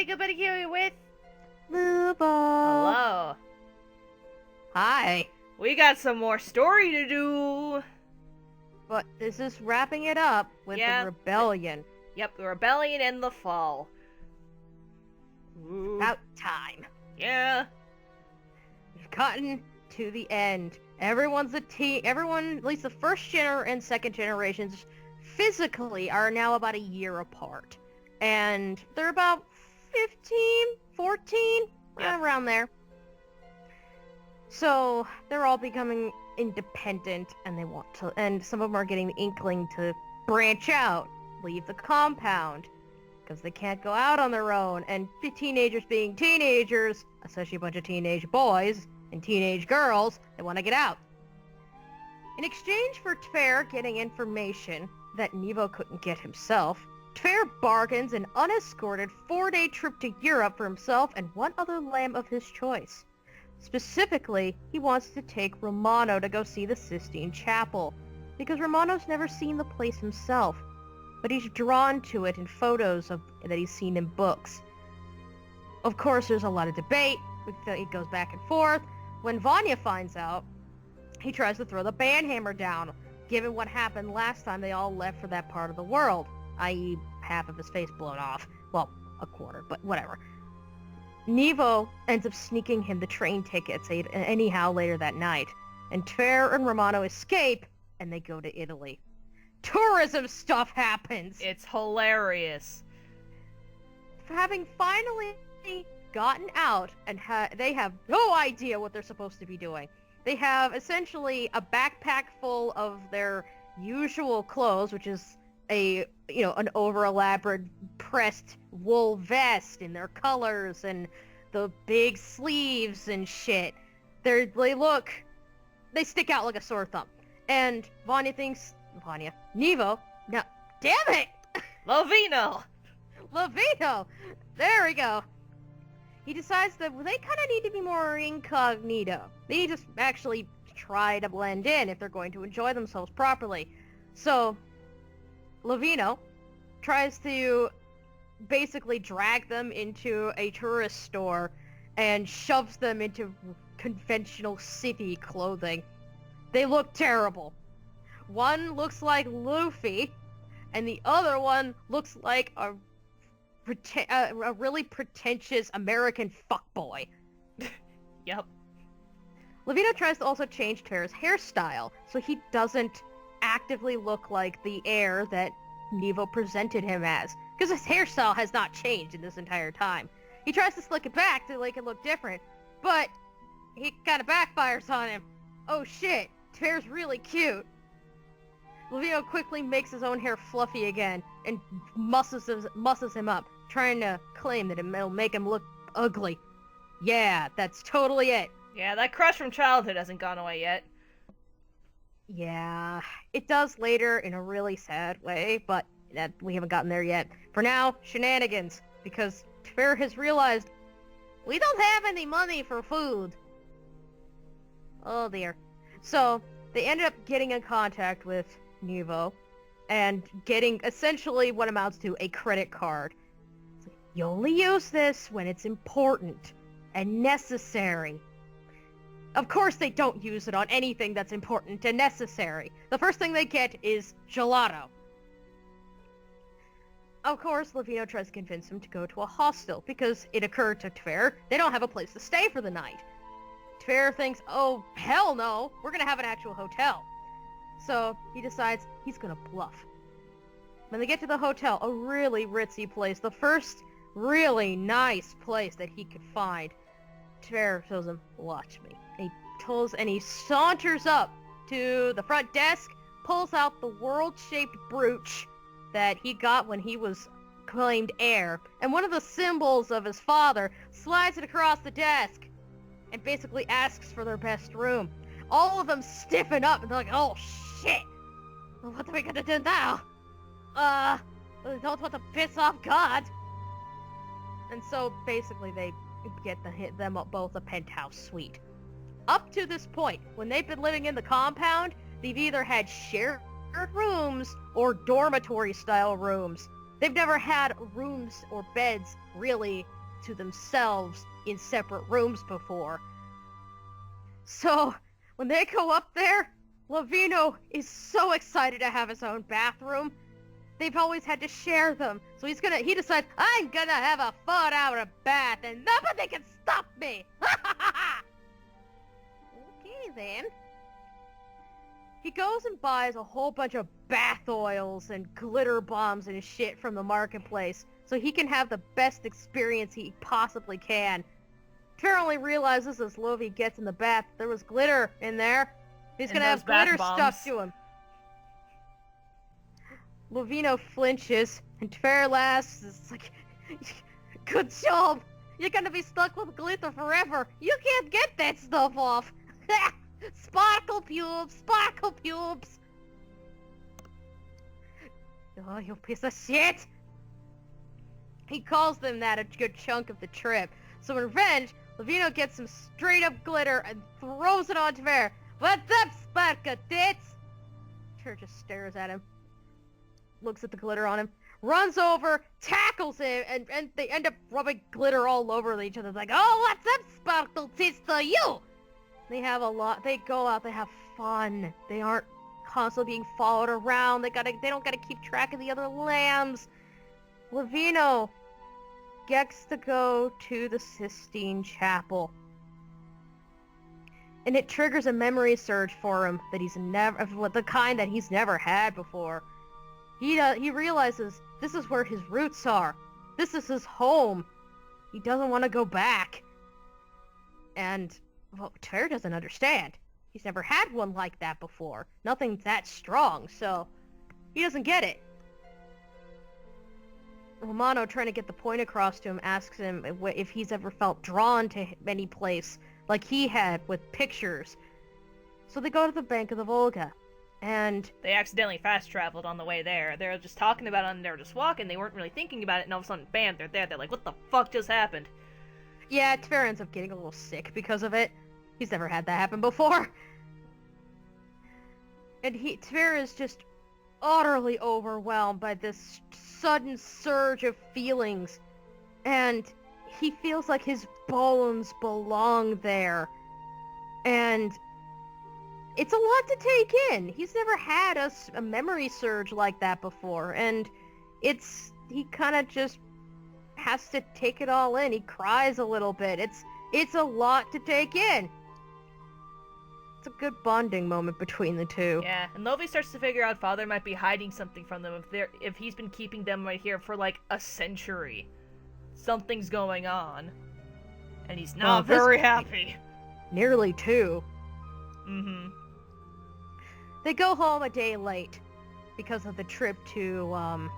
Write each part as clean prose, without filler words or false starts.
Good here with Lubo. Hello. Hi. We got some more story to do. But this is wrapping it up with Yeah. the rebellion. Yep, the rebellion and the fall. Ooh. About time. Yeah. We've gotten to the end. Everyone's a team. Everyone, at least the first and second generations, physically are now about a year apart. And they're about 15, 14, Yep. around there. So they're all becoming independent, and they want to, and some of them are getting the inkling to branch out, leave the compound, because they can't go out on their own, and teenagers being teenagers, especially a bunch of teenage boys and teenage girls, they want to get out. In exchange for Tver getting information that Nevo couldn't get himself, Tver bargains an unescorted 4-day trip to Europe for himself and one other lamb of his choice. Specifically, he wants to take Romano to go see the Sistine Chapel, because Romano's never seen the place himself, but he's drawn to it in photos that he's seen in books. Of course, there's a lot of debate. It goes back and forth. When Vanya finds out, he tries to throw the banhammer down, given what happened last time they all left for that part of the world, i.e. half of his face blown off. Well, a quarter, but whatever. Nevo ends up sneaking him the train tickets anyhow later that night, and Tver and Romano escape, and they go to Italy. Tourism stuff happens! It's hilarious. Having finally gotten out, and they have no idea what they're supposed to be doing. They have essentially a backpack full of their usual clothes, which is an over-elaborate pressed wool vest in their colors and the big sleeves and shit. They stick out like a sore thumb. And Nevo, no, damn it! Lovino! There we go. He decides that they kind of need to be more incognito. They need to actually try to blend in if they're going to enjoy themselves properly. So, Lovino tries to basically drag them into a tourist store and shoves them into conventional city clothing. They look terrible. One looks like Luffy, and the other one looks like a really pretentious American fuckboy. Yep. Lovino tries to also change Tver's hairstyle, so he doesn't actively look like the heir that Nevo presented him as, because his hairstyle has not changed in this entire time. He tries to slick it back to make it look different, but he kind of backfires on him. Oh shit, Tver's really cute. Lovino quickly makes his own hair fluffy again and musses him up, trying to claim that it'll make him look ugly. Yeah, that's totally it. Yeah, that crush from childhood hasn't gone away yet. Yeah, it does later in a really sad way, but we haven't gotten there yet. For now, shenanigans, because Tver has realized we don't have any money for food. Oh dear. So, they ended up getting in contact with Nevo and getting essentially what amounts to a credit card. It's like, you only use this when it's important and necessary. Of course they don't use it on anything that's important and necessary. The first thing they get is gelato. Of course, Lovino tries to convince him to go to a hostel, because it occurred to Tver they don't have a place to stay for the night. Tver thinks, oh, hell no, we're gonna have an actual hotel. So he decides he's gonna bluff. When they get to the hotel, a really ritzy place, the first really nice place that he could find, Tver tells him, watch me. And he saunters up to the front desk, pulls out the world-shaped brooch that he got when he was claimed heir, and one of the symbols of his father, slides it across the desk, and basically asks for their best room. All of them stiffen up, and they're like, oh shit! What are we gonna do now? We don't want to piss off God! And so, basically, they get them both a penthouse suite. Up to this point, when they've been living in the compound, they've either had shared rooms or dormitory-style rooms. They've never had rooms or beds, really, to themselves in separate rooms before. So, when they go up there, Lavino is so excited to have his own bathroom. They've always had to share them. So he decides, I'm gonna have a 4-hour bath and nobody can stop me! Okay then. He goes and buys a whole bunch of bath oils and glitter bombs and shit from the marketplace so he can have the best experience he possibly can. Tver only realizes as Lovey gets in the bath there was glitter in there. He's gonna have glitter stuck to him. Lovino flinches, and Tver laughs. It's like, good job! You're gonna be stuck with glitter forever! You can't get that stuff off! Sparkle pubes! Sparkle pubes! Oh, you piece of shit! He calls them that a good chunk of the trip. So in revenge, Lavino gets some straight up glitter and throws it on Tver. What's up, Sparkle Tits? Tver just stares at him. Looks at the glitter on him. Runs over, tackles him, and they end up rubbing glitter all over each other. Like, oh, what's up, Sparkle Tits to you? They have a lot. They go out. They have fun. They aren't constantly being followed around. They don't gotta keep track of the other lambs. Lavino gets to go to the Sistine Chapel, and it triggers a memory surge for him that he's never, the kind that he's never had before. He realizes this is where his roots are. This is his home. He doesn't want to go back. And, well, Tver doesn't understand. He's never had one like that before. Nothing that strong, so he doesn't get it. Romano, trying to get the point across to him, asks him if he's ever felt drawn to any place like he had with pictures. So they go to the bank of the Volga. And they accidentally fast-traveled on the way there. They were just talking about it and they were just walking. They weren't really thinking about it, and all of a sudden, bam, they're there. They're like, what the fuck just happened? Yeah, Tver ends up getting a little sick because of it. He's never had that happen before. And Tver is just utterly overwhelmed by this sudden surge of feelings. And he feels like his bones belong there. And it's a lot to take in. He's never had a memory surge like that before, and he kind of just has to take it all in. He cries a little bit. It's a lot to take in. It's a good bonding moment between the two. Yeah, and Lovey starts to figure out Father might be hiding something from them if he's been keeping them right here for like a century. Something's going on, and he's not very happy. Nearly 2. Mm-hmm. They go home a day late because of the trip to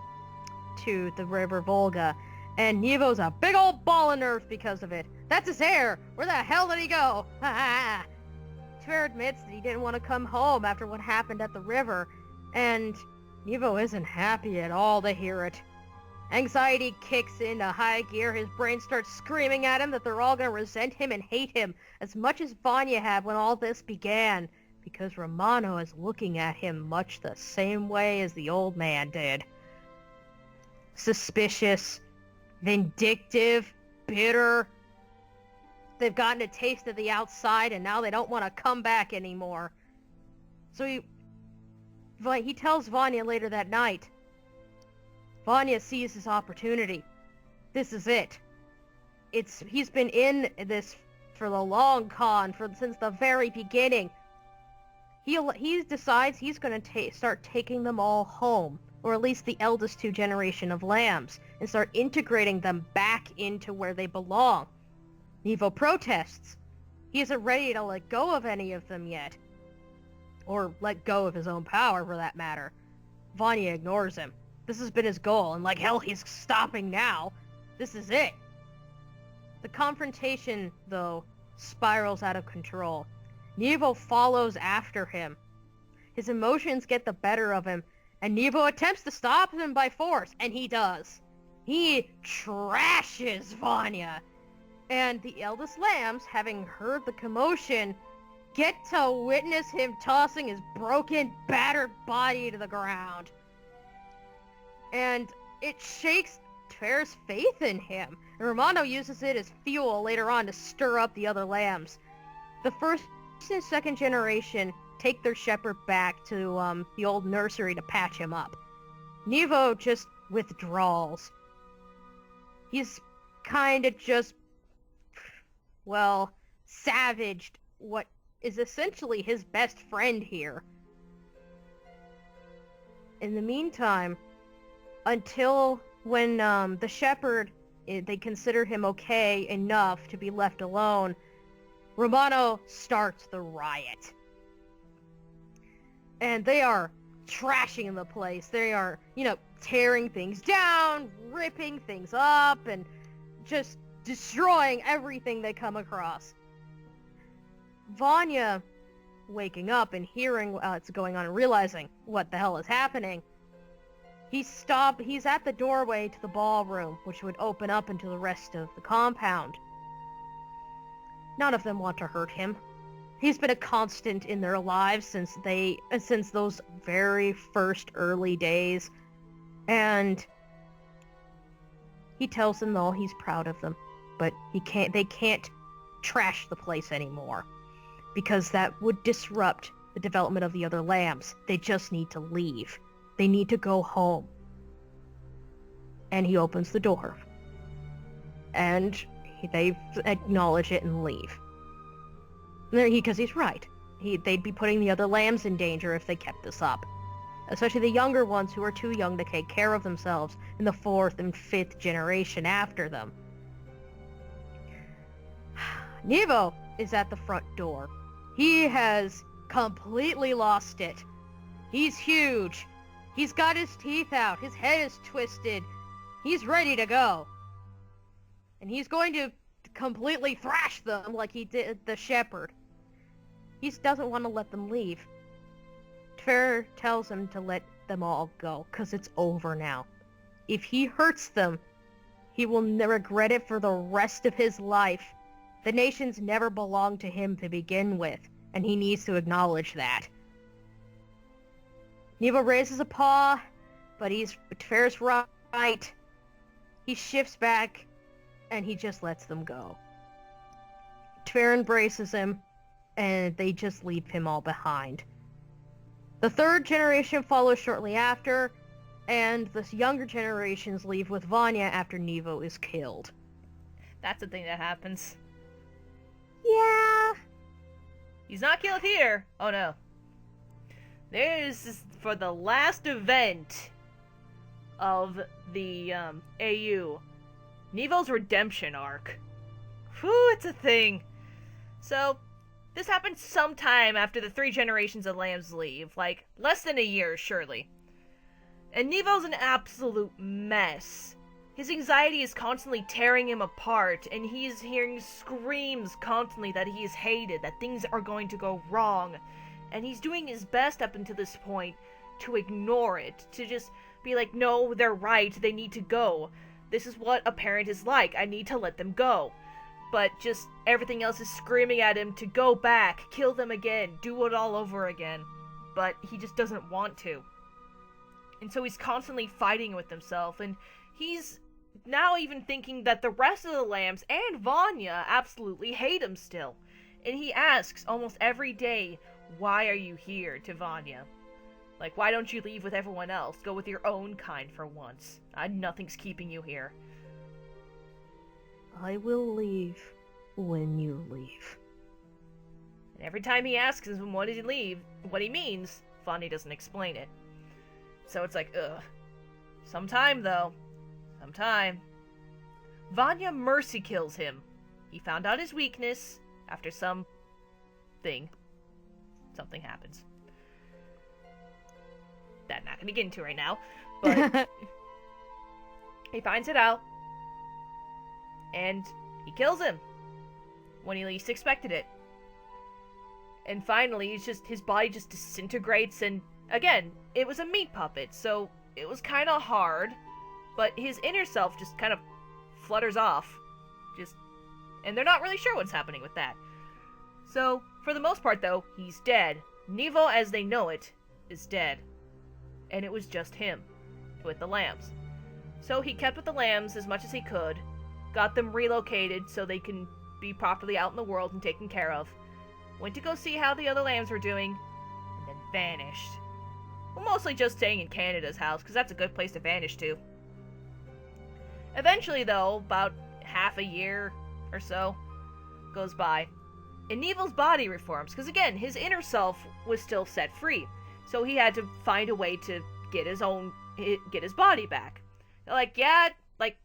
the River Volga, and Nevo's a big old ball of nerves because of it. That's his hair! Where the hell did he go? Tver admits that he didn't want to come home after what happened at the river, and Nevo isn't happy at all to hear it. Anxiety kicks into high gear. His brain starts screaming at him that they're all gonna resent him and hate him as much as Vanya had when all this began, because Romano is looking at him much the same way as the old man did. Suspicious, vindictive, bitter. They've gotten a taste of the outside and now they don't want to come back anymore. So he tells Vanya later that night. Vanya sees his opportunity. This is it. He's been in this for the long con, since the very beginning. He decides he's going to start taking them all home, or at least the eldest 2 generation of lambs, and start integrating them back into where they belong. Nevo protests. He isn't ready to let go of any of them yet. Or let go of his own power, for that matter. Vanya ignores him. This has been his goal, and like hell he's stopping now. This is it. The confrontation, though, spirals out of control. Nevo follows after him. His emotions get the better of him, and Nevo attempts to stop him by force, and he does. He trashes Vanya. And the eldest lambs, having heard the commotion, get to witness him tossing his broken, battered body to the ground. And it shakes Tver's faith in him, and Romano uses it as fuel later on to stir up the other lambs. The first and second generation take their shepherd back to the old nursery to patch him up. Nevo just withdraws. He's kind of just, well, savaged what is essentially his best friend here. In the meantime, until when the shepherd, they consider him okay enough to be left alone, Romano starts the riot. And they are trashing the place. They are, tearing things down, ripping things up, and just destroying everything they come across. Vanya, waking up and hearing what's going on and realizing what the hell is happening, he's at the doorway to the ballroom, which would open up into the rest of the compound. None of them want to hurt him. He's been a constant in their lives since those very first early days. And he tells them all he's proud of them, but they can't trash the place anymore, because that would disrupt the development of the other lambs. They just need to leave. They need to go home. And he opens the door. And they acknowledge it and leave. Because he's right. They'd be putting the other lambs in danger if they kept this up. Especially the younger ones who are too young to take care of themselves in the 4th and 5th generation after them. Nevo is at the front door. He has completely lost it. He's huge. He's got his teeth out. His head is twisted. He's ready to go. And he's going to completely thrash them like he did the shepherd. He doesn't want to let them leave. Tver tells him to let them all go, because it's over now. If he hurts them, he will regret it for the rest of his life. The nations never belonged to him to begin with, and he needs to acknowledge that. Nevo raises a paw, but Tver's right. He shifts back, and he just lets them go. Tver embraces him, and they just leave him all behind. The 3rd generation follows shortly after, and the younger generations leave with Vanya after Nevo is killed. That's the thing that happens. Yeah. He's not killed here. Oh no. There's, for the last event of the AU, Nevo's redemption arc. Whew, it's a thing. So, this happened sometime after the 3 generations of lambs leave, like less than a year, surely. And Nevo's an absolute mess. His anxiety is constantly tearing him apart, and he's hearing screams constantly that he is hated, that things are going to go wrong. And he's doing his best up until this point to ignore it, to just be like, no, they're right, they need to go. This is what a parent is like, I need to let them go. But just everything else is screaming at him to go back, kill them again, do it all over again. But he just doesn't want to. And so he's constantly fighting with himself, and he's now even thinking that the rest of the lambs and Vanya absolutely hate him still. And he asks almost every day, why are you here, to Vanya? Like, why don't you leave with everyone else? Go with your own kind for once. Nothing's keeping you here. I will leave when you leave. And every time he asks him what he means, Vanya doesn't explain it. So it's like, ugh. Sometime, though. Sometime. Vanya mercy kills him. He found out his weakness after something happens. That I'm not gonna get into right now, but he finds it out, and he kills him when he least expected it. And finally, his body just disintegrates, and again, it was a meat puppet, so it was kind of hard, but his inner self just kind of flutters off, and they're not really sure what's happening with that. So, for the most part, though, he's dead. Nevo, as they know it, is dead. And it was just him, with the lambs. So he kept with the lambs as much as he could, got them relocated so they can be properly out in the world and taken care of, went to go see how the other lambs were doing, and then vanished. Well, mostly just staying in Canada's house, because that's a good place to vanish to. Eventually, though, about half a year or so goes by, and Neville's body reforms, because again, his inner self was still set free, so he had to find a way to get his body back. Like, yeah, like,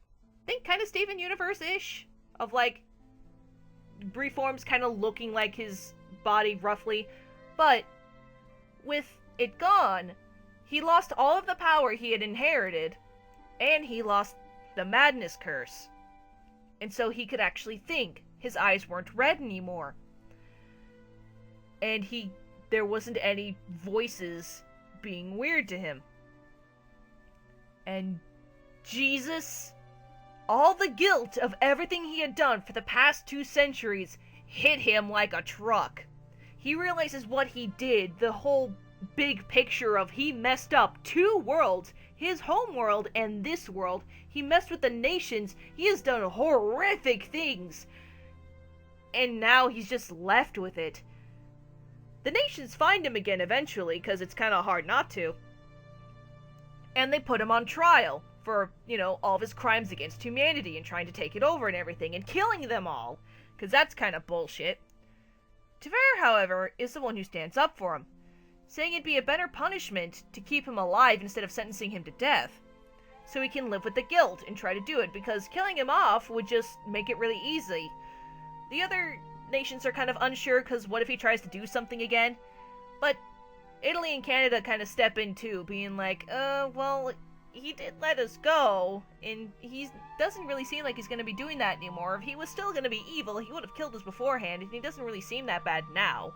think kind of Steven Universe-ish, of like, reforms kind of looking like his body roughly, but with it gone, he lost all of the power he had inherited, and he lost the madness curse. And so he could actually think. His eyes weren't red anymore. And there wasn't any voices being weird to him. And Jesus, all the guilt of everything he had done for the past 2 centuries hit him like a truck. He realizes what he did, the whole big picture of he messed up 2 worlds, his home world and this world. He messed with the nations. He has done horrific things. And now he's just left with it. The nations find him again eventually, because it's kind of hard not to. And they put him on trial for, all of his crimes against humanity and trying to take it over and everything and killing them all, because that's kind of bullshit. Tver, however, is the one who stands up for him, saying it'd be a better punishment to keep him alive instead of sentencing him to death, so he can live with the guilt and try to do it, because killing him off would just make it really easy. The other nations are kind of unsure, because what if he tries to do something again? But Italy and Canada kind of step in too, being like, well, he did let us go, and he doesn't really seem like he's going to be doing that anymore. If he was still going to be evil, he would have killed us beforehand, and he doesn't really seem that bad now.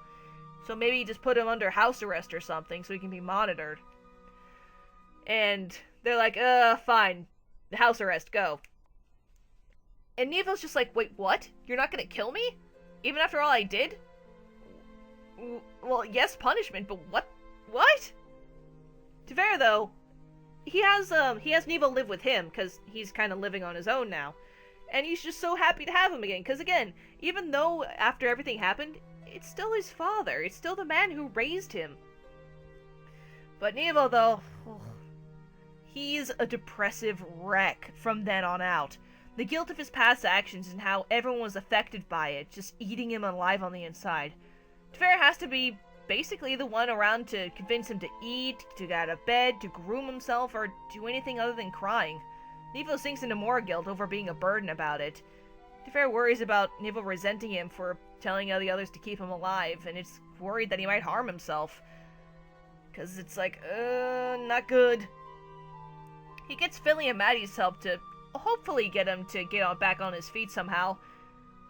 So maybe just put him under house arrest or something so he can be monitored. And they're like, fine. House arrest, go. And Neville's just like, wait, what? You're not gonna kill me? Even after all I did? Well, yes, punishment, but what? What? Tver, though, he has Neville live with him, because he's kind of living on his own now. And he's just so happy to have him again, because again, even though after everything happened, it's still his father. It's still the man who raised him. But Neville, though, he's a depressive wreck from then on out. The guilt of his past actions and how everyone was affected by it, just eating him alive on the inside. Tver has to be basically the one around to convince him to eat, to get out of bed, to groom himself, or do anything other than crying. Neville sinks into more guilt over being a burden about it. Tver worries about Neville resenting him for telling all the others to keep him alive, and it's worried that he might harm himself. Because it's like, not good. He gets Philly and Maddie's help to hopefully get him to get back on his feet somehow.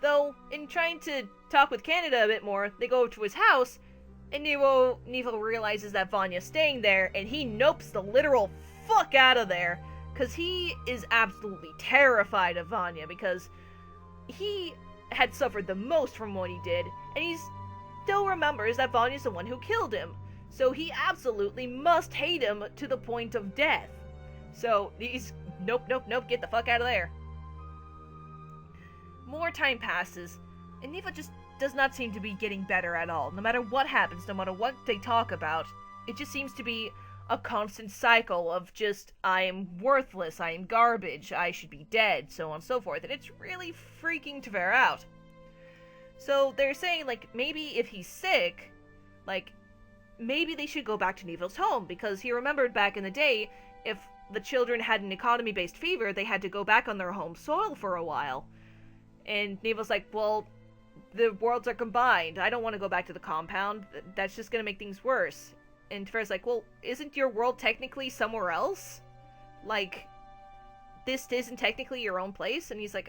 Though, in trying to talk with Canada a bit more, they go over to his house, and Neville realizes that Vanya's staying there, and he nopes the literal fuck out of there, because he is absolutely terrified of Vanya, because he had suffered the most from what he did, and he still remembers that Vanya's the one who killed him, so he absolutely must hate him to the point of death. So he's, nope, get the fuck out of there. More time passes, and Neville just does not seem to be getting better at all. No matter what happens, no matter what they talk about, it just seems to be a constant cycle of just, I am worthless, I am garbage, I should be dead, so on and so forth, and it's really freaking Tver out. So they're saying, like, maybe if he's sick, like, maybe they should go back to Neville's home, because he remembered back in the day, if the children had an economy-based fever, they had to go back on their home soil for a while. And Neville's like, well, the worlds are combined, I don't want to go back to the compound, that's just gonna make things worse. And Tver's like, well, isn't your world technically somewhere else? Like, this isn't technically your own place? And he's like,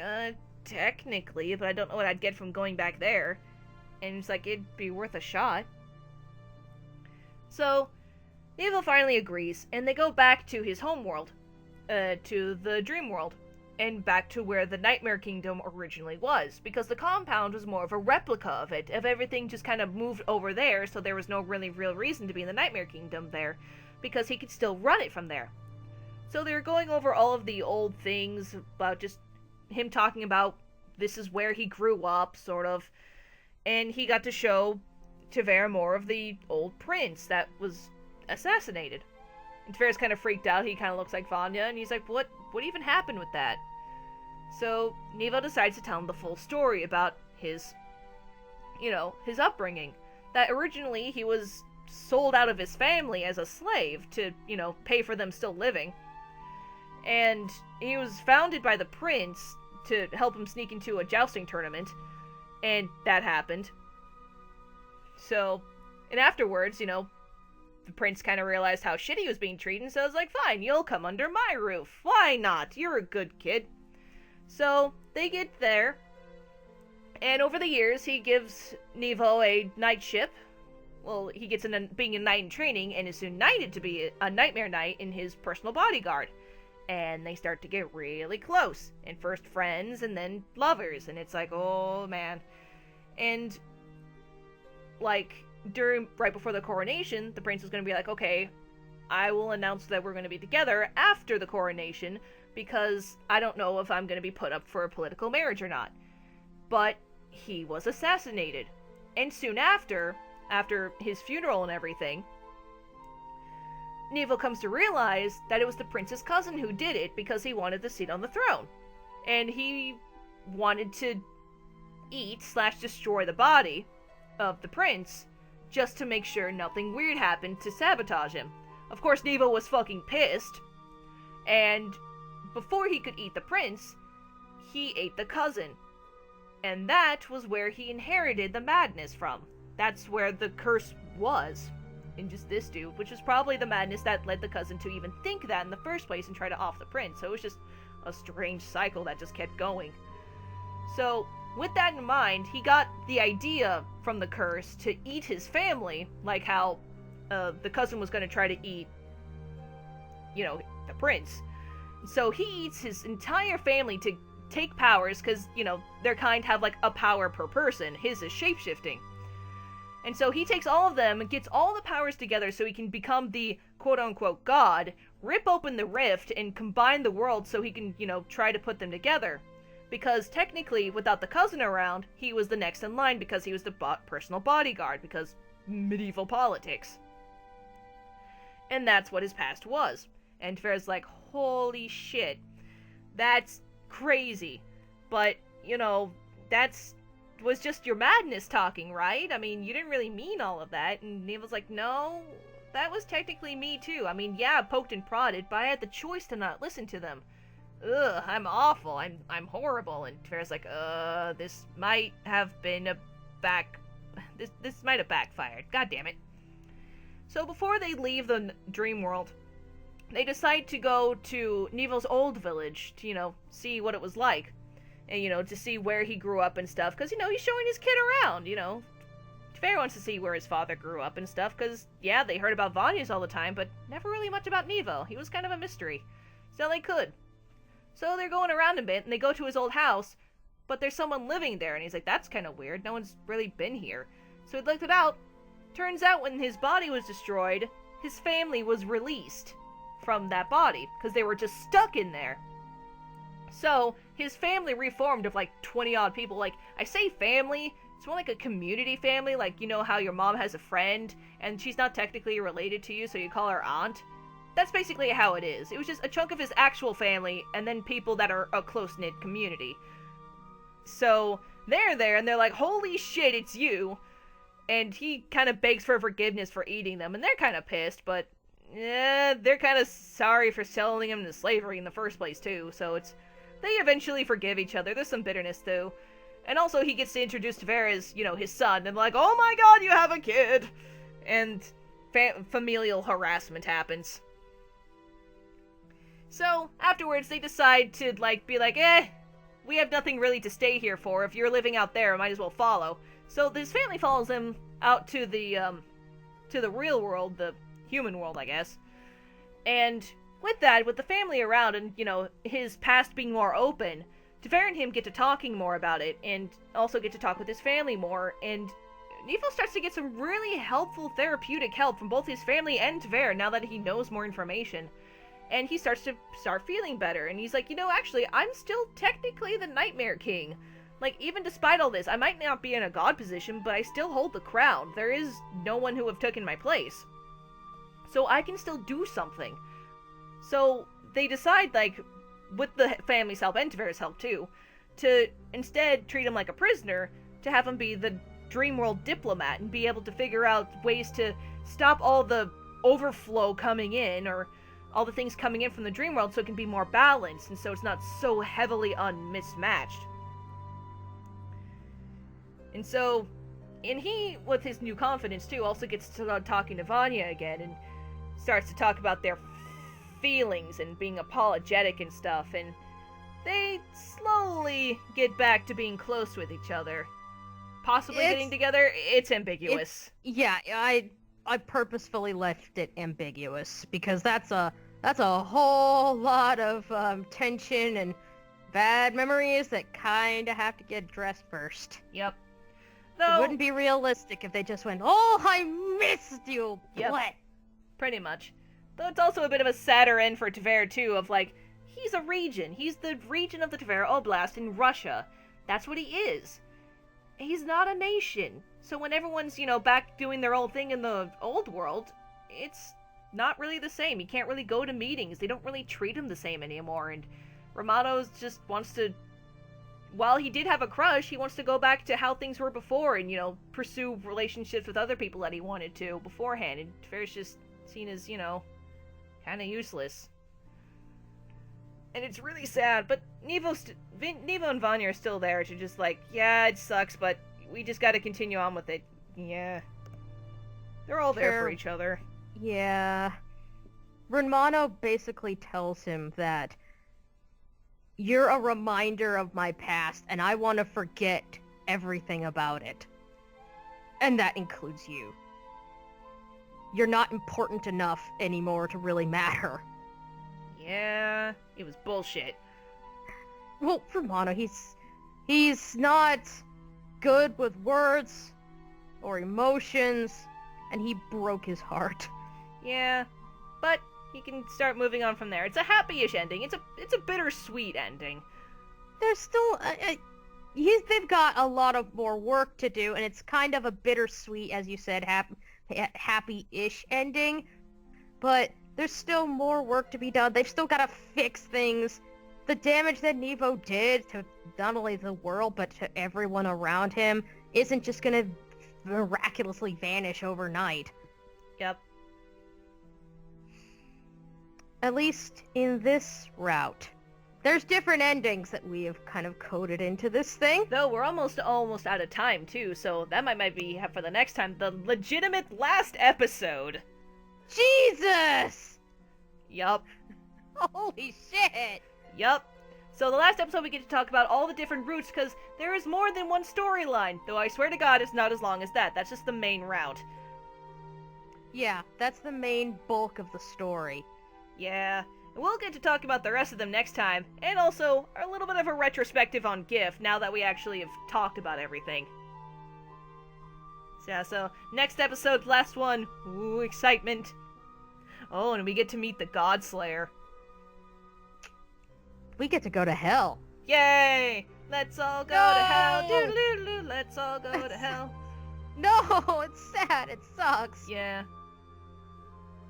technically, but I don't know what I'd get from going back there. And he's like, it'd be worth a shot. So, Neville finally agrees, and they go back to his home world, to the dream world, and back to where the Nightmare Kingdom originally was, because the compound was more of a replica of it, of everything just kind of moved over there, so there was no really real reason to be in the Nightmare Kingdom there, because he could still run it from there. So they're going over all of the old things about just him talking about this is where he grew up, sort of. And he got to show Tavera more of the old prince that was assassinated. And Tavera's kind of freaked out. He kind of looks like Vanya, and he's like, what even happened with that? So Nevo decides to tell him the full story about his, his upbringing. That originally he was sold out of his family as a slave to, pay for them still living. And he was founded by the prince to help him sneak into a jousting tournament. And that happened. So, and afterwards, the prince kind of realized how shitty he was being treated, so I was like, fine, you'll come under my roof. Why not? You're a good kid. So, they get there, and over the years, he gives Nevo a night ship. Well, he gets being a knight in training, and is soon knighted to be a nightmare knight in his personal bodyguard. And they start to get really close, and first friends, and then lovers, and it's like, oh man. And, like, right before the coronation, the prince was going to be like, okay, I will announce that we're going to be together after the coronation, because I don't know if I'm going to be put up for a political marriage or not. But he was assassinated. And soon after his funeral and everything, Nevo comes to realize that it was the prince's cousin who did it because he wanted the seat on the throne. And he wanted to eat/destroy the body of the prince just to make sure nothing weird happened to sabotage him. Of course, Nevo was fucking pissed. And before he could eat the prince, he ate the cousin. And that was where he inherited the madness from. That's where the curse was. In just this dude, which was probably the madness that led the cousin to even think that in the first place and try to off the prince. So it was just a strange cycle that just kept going. So, with that in mind, he got the idea from the curse to eat his family, like how the cousin was going to try to eat, the prince. So he eats his entire family to take powers, because, their kind have like a power per person. His is shapeshifting. And so he takes all of them and gets all the powers together so he can become the quote-unquote god, rip open the rift, and combine the world so he can, try to put them together. Because technically, without the cousin around, he was the next in line because he was the personal bodyguard, because medieval politics. And that's what his past was. And Tavera's like, holy shit, that's crazy. But, that's was just your madness talking, right? I mean, you didn't really mean all of that. And Nevo's like, no, that was technically me too. I mean, yeah, poked and prodded, but I had the choice to not listen to them. Ugh, I'm awful. I'm horrible. And Tavera's like, this might have been this might have backfired. God damn it. So before they leave the dream world, they decide to go to Nevo's old village to, see what it was like. And, to see where he grew up and stuff, because, he's showing his kid around, Tavera wants to see where his father grew up and stuff, because, yeah, they heard about Vanya's all the time, but never really much about Nevo. He was kind of a mystery. So they could. So they're going around a bit, and they go to his old house, but there's someone living there, and he's like, that's kind of weird. No one's really been here. So he looked it out. Turns out when his body was destroyed, his family was released from that body, because they were just stuck in there. So, his family reformed of like 20-odd people. Like, I say family, it's more like a community family. Like, how your mom has a friend, and she's not technically related to you, so you call her aunt? That's basically how it is. It was just a chunk of his actual family, and then people that are a close-knit community. So, they're there, and they're like, holy shit, it's you! And he kind of begs for forgiveness for eating them, and they're kind of pissed, but they're kind of sorry for selling him into slavery in the first place, too, so they eventually forgive each other. There's some bitterness, too. And also, he gets to introduce Tavera as, his son. And like, oh my god, you have a kid! And familial harassment happens. So, afterwards, they decide to, be like, we have nothing really to stay here for. If you're living out there, might as well follow. So, his family follows him out to the real world, the human world, I guess. And with that, with the family around and, his past being more open, Tavera and him get to talking more about it, and also get to talk with his family more, and Nevo starts to get some really helpful therapeutic help from both his family and Tavera now that he knows more information. and he starts feeling better, and he's like, actually, I'm still technically the Nightmare King. Like, even despite all this, I might not be in a god position, but I still hold the crown. There is no one who have taken my place. So I can still do something. So they decide, like, with the family's help and Tavera's help too, to instead treat him like a prisoner, to have him be the Dreamworld diplomat and be able to figure out ways to stop all the overflow coming in, or all the things coming in from the Dreamworld, so it can be more balanced, and so it's not so heavily mismatched. And so, and he, with his new confidence too, also gets to start talking to Vanya again, and starts to talk about their feelings and being apologetic and stuff, and they slowly get back to being close with each other. Possibly getting together, it's ambiguous. I purposefully left it ambiguous, because that's a whole lot of tension and bad memories that kinda have to get addressed first. Yep. It wouldn't be realistic if they just went, "Oh, I missed you!" Yep. What? Pretty much. Though it's also a bit of a sadder end for Tver too, of like, he's a region. He's the region of the Tver Oblast in Russia. That's what he is. He's not a nation. So when everyone's, back doing their own thing in the old world, it's not really the same. He can't really go to meetings. They don't really treat him the same anymore, and Romano's just wants to, while he did have a crush, he wants to go back to how things were before and, pursue relationships with other people that he wanted to beforehand, and Tver's just seen as, kind of useless. And it's really sad, but Nevo and Vanya are still there to just like, yeah, it sucks, but we just gotta continue on with it. Yeah. They're all there for each other. Yeah. Romano basically tells him that you're a reminder of my past, and I want to forget everything about it. And that includes you. You're not important enough anymore to really matter. Yeah, it was bullshit. Well, Romano, he's not good with words or emotions, and he broke his heart. Yeah, but he can start moving on from there. It's a happy-ish ending. It's a bittersweet ending. There's still they've got a lot of more work to do, and it's kind of a bittersweet, as you said, happy-ish ending. But there's still more work to be done. They've still got to fix things. The damage that Nevo did to not only the world, but to everyone around him isn't just gonna miraculously vanish overnight. Yep. At least in this route. There's different endings that we have kind of coded into this thing. Though we're almost out of time, too, so that might be for the next time. The legitimate last episode. Jesus! Yup. Holy shit! Yup. So the last episode we get to talk about all the different routes, because there is more than one storyline. Though I swear to God it's not as long as that. That's just the main route. Yeah, that's the main bulk of the story. Yeah. And we'll get to talk about the rest of them next time, and also a little bit of a retrospective on GIF, now that we actually have talked about everything. So next episode, last one. Ooh, excitement. Oh, and we get to meet the God Slayer. We get to go to hell. Yay! Let's all go to hell. Doodaloo, let's all go to hell. No, it's sad. It sucks. Yeah.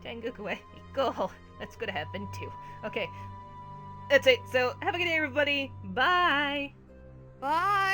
Tengoku, go. Let's go to heaven too. Okay. That's it. So have a good day, everybody. Bye. Bye.